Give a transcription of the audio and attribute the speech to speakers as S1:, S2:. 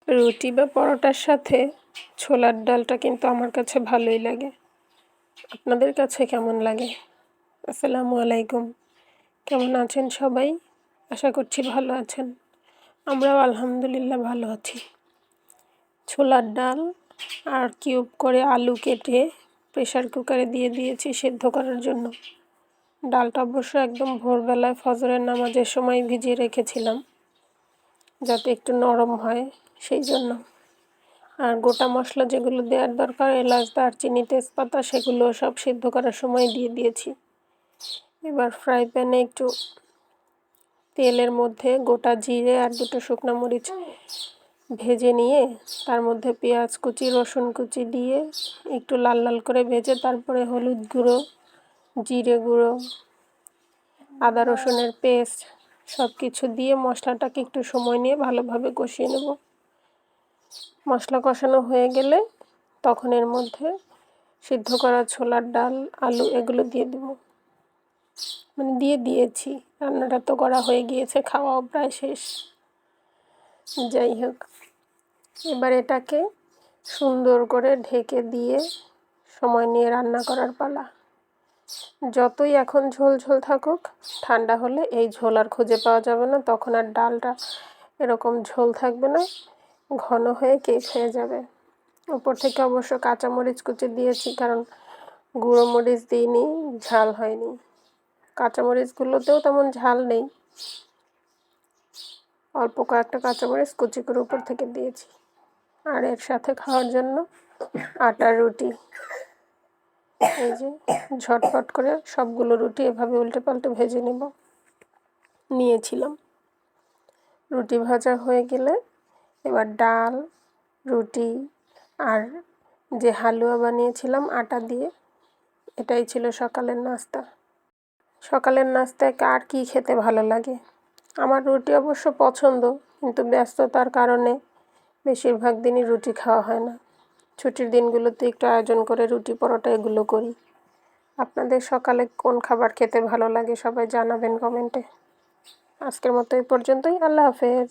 S1: রুটি বা পরোটার সাথে ছোলার ডালটা কিন্তু আমার কাছে ভালোই লাগে। আপনাদের কাছে কেমন লাগে? আসসালামু আলাইকুম। কেমন আছেন সবাই? আশা করছি ভালো আছেন। আমরাও আলহামদুলিল্লাহ ভালো আছি। ছোলার ডাল আর কিউব করে আলু কেটে প্রেসার কুকারে দিয়ে দিয়েছি সেদ্ধ করার জন্য। ডালটা অবশ্য একদম ভোরবেলায় ফজরের নামাজের সময় ভিজিয়ে রেখেছিলাম, যাতে একটু নরম হয় সেই জন্য। আর গোটা মশলা যেগুলো দেওয়ার দরকার, এলাচ, দারচিনি, তেজপাতা, সেগুলো সব সিদ্ধ করার সময় দিয়ে দিয়েছি। এবার ফ্রাই প্যানে একটু তেলের মধ্যে গোটা জিরে আর দুটো শুকনো মরিচ ভেজে নিয়ে তার মধ্যে পেঁয়াজ কুচি, রসুন কুচি দিয়ে একটু লাল লাল করে ভেজে তারপরে হলুদ গুঁড়ো, জিরে গুঁড়ো, আদা রসুনের পেস্ট সব কিছু দিয়ে মশলাটাকে একটু সময় নিয়ে ভালোভাবে কষিয়ে নেব। মশলা কষানো হয়ে গেলে তখন এর মধ্যে সিদ্ধ করা ছোলার ডাল, আলু এগুলো দিয়ে দেব। দিয়ে দিয়েছি, রান্নাটা তো করা হয়ে গিয়েছে, খাওয়াও প্রায় শেষ। যাই হোক, এবার এটাকে সুন্দর করে ঢেকে দিয়ে সময় নিয়ে রান্না করার পালা। যতই এখন ঝোল ঝোল থাকুক, ঠান্ডা হলে এই ঝোল আর খুঁজে পাওয়া যাবে না, তখন আর ডালটা এরকম ঝোল থাকবে না, ঘন হয়ে কেক হয়ে যাবে। উপর থেকে অবশ্য কাঁচামরিচ কুচি দিয়েছি, কারণ গুঁড়ো মরিচ দিইনি, ঝাল হয়নি। কাঁচামরিচগুলোতেও তেমন ঝাল নেই, অল্প কয়েকটা কাঁচামরিচ কুচি করে উপর থেকে দিয়েছি। আর এর সাথে খাওয়ার জন্য আটার রুটি, এই যে ঝটপট করে সবগুলো রুটি এভাবে উল্টে পাল্টে ভেজে নিয়েছিলাম। রুটি ভাজা হয়ে গেলে এবার ডাল, রুটি আর যে হালুয়া বানিয়েছিলাম আটা দিয়ে, এটাই ছিল সকালের নাস্তা। সকালের নাস্তায় কার কী খেতে ভালো লাগে? আমার রুটি অবশ্য পছন্দ, কিন্তু ব্যস্ততার কারণে বেশিরভাগ দিনই রুটি খাওয়া হয় না। ছুটির দিনগুলোতে একটু আয়োজন করে রুটি পরোটা এগুলো করি। আপনাদের সকালে কোন খাবার খেতে ভালো লাগে সবাই জানাবেন কমেন্টে। আজকের মতো এই পর্যন্তই। আল্লাহ হাফেজ।